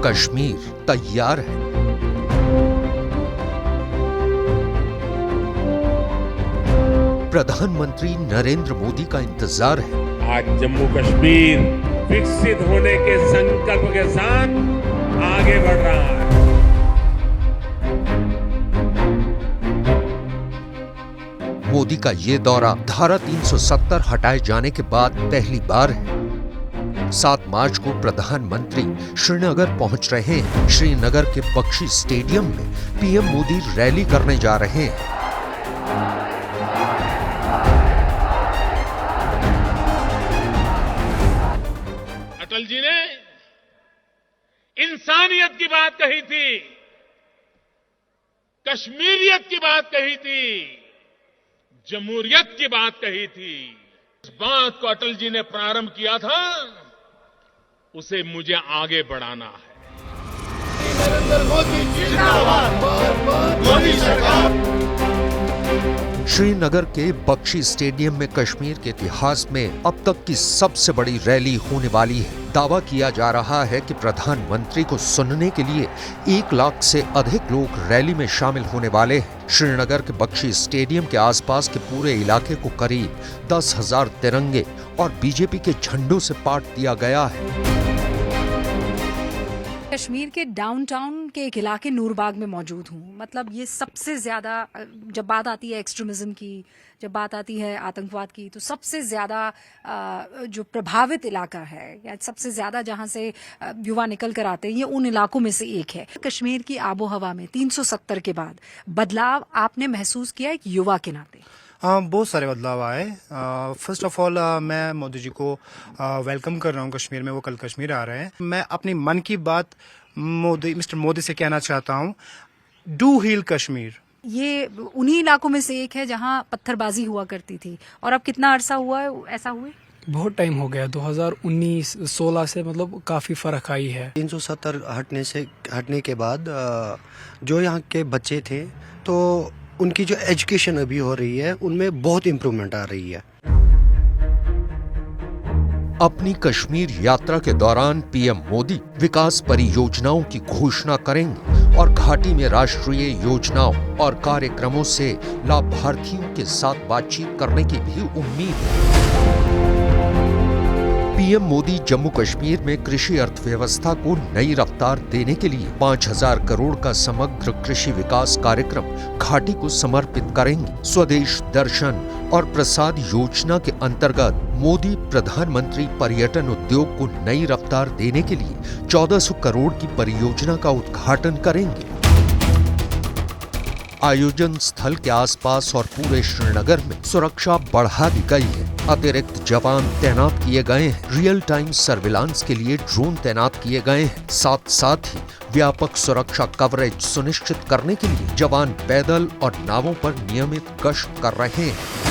कश्मीर तैयार है। प्रधानमंत्री नरेंद्र मोदी का इंतजार है। आज जम्मू कश्मीर विकसित होने के संकल्प के साथ आगे बढ़ रहा है। मोदी का ये दौरा धारा 370 हटाए जाने के बाद पहली बार है। 7 मार्च को प्रधानमंत्री श्रीनगर पहुंच रहे हैं। श्रीनगर के बख्शी स्टेडियम में पीएम मोदी रैली करने जा रहे हैं। अटल जी ने इंसानियत की बात कही थी, कश्मीरियत की बात कही थी, जमहूरियत की बात कही थी। इस बात को अटल जी ने प्रारंभ किया था, उसे मुझे आगे बढ़ाना है। नरेंद्र मोदी जिंदाबाद, मोदी सरकार। श्रीनगर के बख्शी स्टेडियम में कश्मीर के इतिहास में अब तक की सबसे बड़ी रैली होने वाली है। दावा किया जा रहा है कि प्रधानमंत्री को सुनने के लिए 1 लाख से अधिक लोग रैली में शामिल होने वाले हैं। श्रीनगर के बख्शी स्टेडियम के आसपास के पूरे इलाके को करीब 10,000 तिरंगे और बीजेपी के झंडों से पाट दिया गया है। कश्मीर के डाउनटाउन के एक इलाके नूरबाग में मौजूद हूँ। मतलब ये सबसे ज़्यादा, जब बात आती है एक्सट्रीमिज्म की, जब बात आती है आतंकवाद की, तो सबसे ज़्यादा जो प्रभावित इलाका है या सबसे ज़्यादा जहाँ से युवा निकल कर आते हैं, ये उन इलाकों में से एक है। कश्मीर की आबो हवा में 370 के बाद बदलाव आपने महसूस किया एक युवा के नाते? बहुत सारे बदलाव आए। फर्स्ट ऑफ ऑल मैं मोदी जी को वेलकम कर रहा हूँ कश्मीर में। वो कल कश्मीर आ रहे हैं। मैं अपनी मन की बात मिस्टर मोदी से कहना चाहता हूँ, डू हील कश्मीर। ये उन्हीं इलाकों में से एक है जहाँ पत्थरबाजी हुआ करती थी। और अब कितना अरसा हुआ है ऐसा हुए? बहुत टाइम हो गया, 2019-16 से मतलब काफी फर्क आई है। 370 हटने के बाद जो यहाँ के बच्चे थे, तो उनकी जो एजुकेशन अभी हो रही है, उनमें बहुत इम्प्रूवमेंट आ रही है। अपनी कश्मीर यात्रा के दौरान पीएम मोदी विकास परियोजनाओं की घोषणा करेंगे और घाटी में राष्ट्रीय योजनाओं और कार्यक्रमों से लाभार्थियों के साथ बातचीत करने की भी उम्मीद है। पीएम मोदी जम्मू कश्मीर में कृषि अर्थव्यवस्था को नई रफ्तार देने के लिए 5,000 करोड़ का समग्र कृषि विकास कार्यक्रम घाटी को समर्पित करेंगे। स्वदेश दर्शन और प्रसाद योजना के अंतर्गत मोदी प्रधानमंत्री पर्यटन उद्योग को नई रफ्तार देने के लिए 1,400 करोड़ की परियोजना का उद्घाटन करेंगे। आयोजन स्थल के आसपास और पूरे श्रीनगर में सुरक्षा बढ़ा दी गई है। अतिरिक्त जवान तैनात किए गए हैं। रियल टाइम सर्विलांस के लिए ड्रोन तैनात किए गए हैं। साथ ही व्यापक सुरक्षा कवरेज सुनिश्चित करने के लिए जवान पैदल और नावों पर नियमित गश्त कर रहे हैं।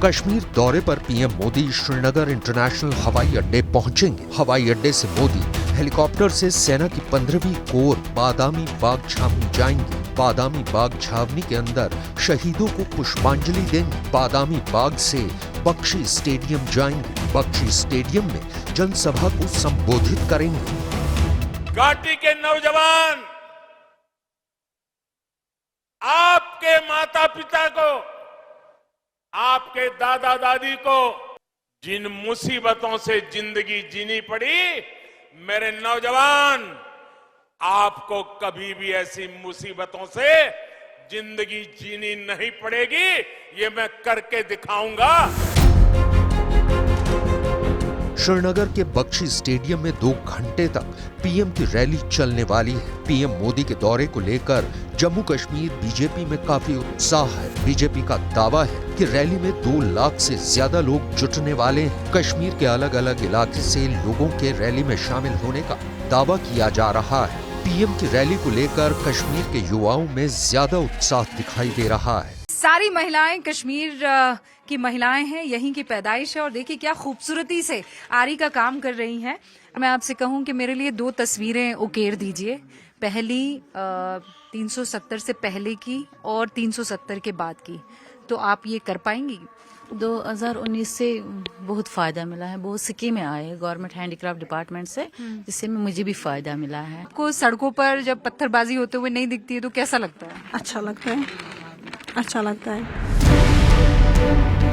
कश्मीर दौरे पर पीएम मोदी श्रीनगर इंटरनेशनल हवाई अड्डे पहुंचेंगे। हवाई अड्डे से मोदी हेलीकॉप्टर से सेना की 15वीं कोर बादामी बाग छावनी जाएंगे। बादामी बाग छावनी के अंदर शहीदों को पुष्पांजलि देंगे। बादामी बाग से बख्शी स्टेडियम जाएंगे। बख्शी स्टेडियम में जनसभा को संबोधित करेंगे। घाटी के नौजवान आपके माता पिता को, आपके दादा दादी को जिन मुसीबतों से जिंदगी जीनी पड़ी, मेरे नौजवान, आपको कभी भी ऐसी मुसीबतों से जिंदगी जीनी नहीं पड़ेगी। ये मैं करके दिखाऊंगा। श्रीनगर के बख्शी स्टेडियम में 2 घंटे तक पीएम की रैली चलने वाली है। पीएम मोदी के दौरे को लेकर जम्मू कश्मीर बीजेपी में काफी उत्साह है। बीजेपी का दावा है कि रैली में 2 लाख से ज्यादा लोग जुटने वाले हैं। कश्मीर के अलग अलग इलाके से लोगों के रैली में शामिल होने का दावा किया जा रहा है। पीएम की रैली को लेकर कश्मीर के युवाओं में ज्यादा उत्साह दिखाई दे रहा है। सारी महिलाएं कश्मीर की महिलाएं हैं, यहीं की पैदाइश है। और देखिए क्या खूबसूरती से आरी का काम कर रही हैं। मैं आपसे कहूं कि मेरे लिए 2 तस्वीरें उकेर दीजिए। पहली 370 से पहले की और 370 के बाद की, तो आप ये कर पाएंगी? 2019 से बहुत फ़ायदा मिला है, बहुत स्कीमें आए हैं गवर्नमेंट हैंडीक्राफ्ट डिपार्टमेंट से, जिससे मुझे भी फ़ायदा मिला है। आपको सड़कों पर जब पत्थरबाजी होते हुए नहीं दिखती है तो कैसा लगता है? अच्छा लगता है, अच्छा लगता है।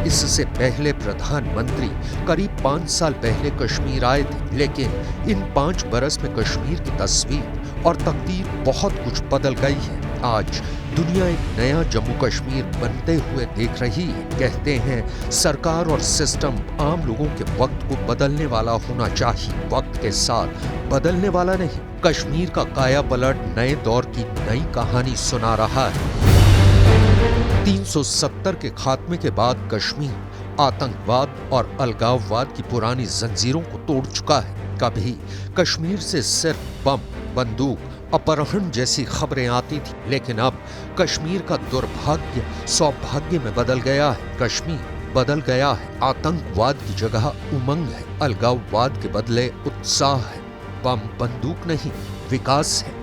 इससे पहले प्रधानमंत्री करीब 5 साल पहले कश्मीर आए थे, लेकिन इन 5 बरस में कश्मीर की तस्वीर और तकदीर बहुत कुछ बदल गई है। आज दुनिया एक नया जम्मू कश्मीर बनते हुए देख रही है। कहते हैं सरकार और सिस्टम आम लोगों के वक्त को बदलने वाला होना चाहिए, वक्त के साथ बदलने वाला नहीं। कश्मीर का काया पलट नए दौर की नई कहानी सुना रहा है। 370 के खात्मे के बाद कश्मीर आतंकवाद और अलगाववाद की पुरानी जंजीरों को तोड़ चुका है। कभी कश्मीर से सिर्फ बम, बंदूक, अपहरण जैसी खबरें आती थी, लेकिन अब कश्मीर का दुर्भाग्य सौभाग्य में बदल गया है। कश्मीर बदल गया है। आतंकवाद की जगह उमंग है, अलगाववाद के बदले उत्साह है। बम बंदूक नहीं, विकास है।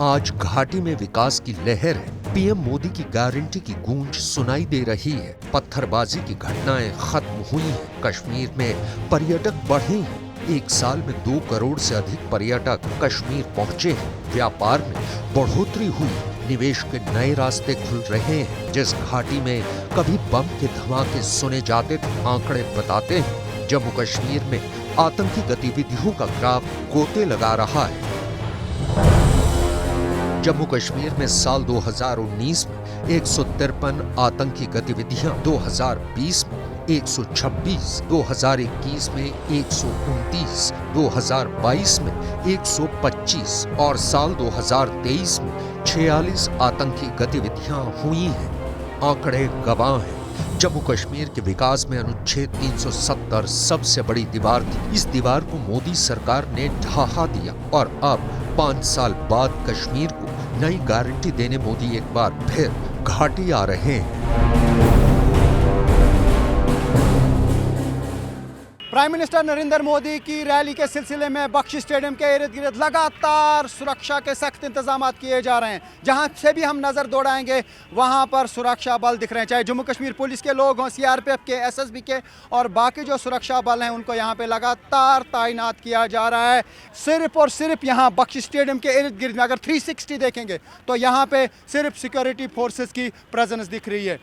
आज घाटी में विकास की लहर है। पीएम मोदी की गारंटी की गूंज सुनाई दे रही है। पत्थरबाजी की घटनाएं खत्म हुई हैं। कश्मीर में पर्यटक बढ़े हैं। एक साल में 2 करोड़ से अधिक पर्यटक कश्मीर पहुंचे हैं। व्यापार में बढ़ोतरी हुई, निवेश के नए रास्ते खुल रहे हैं। जिस घाटी में कभी बम के धमाके सुने जाते थे, आंकड़े बताते हैं जम्मू कश्मीर में आतंकी गतिविधियों का ग्राफ गोते लगा रहा है। जम्मू कश्मीर में साल 2019 में 153 आतंकी गतिविधियां, 2020 में 126, 2021 में 129, 2022 में 125 और साल 2023 में 46 आतंकी गतिविधियां हुई हैं। आंकड़े गवाह हैं। जम्मू कश्मीर के विकास में अनुच्छेद 370 सबसे बड़ी दीवार थी। इस दीवार को मोदी सरकार ने ढहा दिया और अब 5 साल बाद कश्मीर को नई गारंटी देने मोदी एक बार फिर घाटी आ रहे हैं। प्राइम मिनिस्टर नरेंद्र मोदी की रैली के सिलसिले में बख्शी स्टेडियम के इर्द गिर्द लगातार सुरक्षा के सख्त इंतजाम किए जा रहे हैं। जहां से भी हम नज़र दौड़ाएंगे वहां पर सुरक्षा बल दिख रहे हैं, चाहे जम्मू कश्मीर पुलिस के लोग हों, सीआरपीएफ के, एसएसबी के और बाकी जो सुरक्षा बल हैं उनको यहां पे लगातार तैनात किया जा रहा है। सिर्फ और सिर्फ यहां बख्शी स्टेडियम के इर्द गिर्द में अगर 360 देखेंगे तो यहाँ पे सिर्फ सिक्योरिटी फोर्सेस की प्रेजेंस दिख रही है।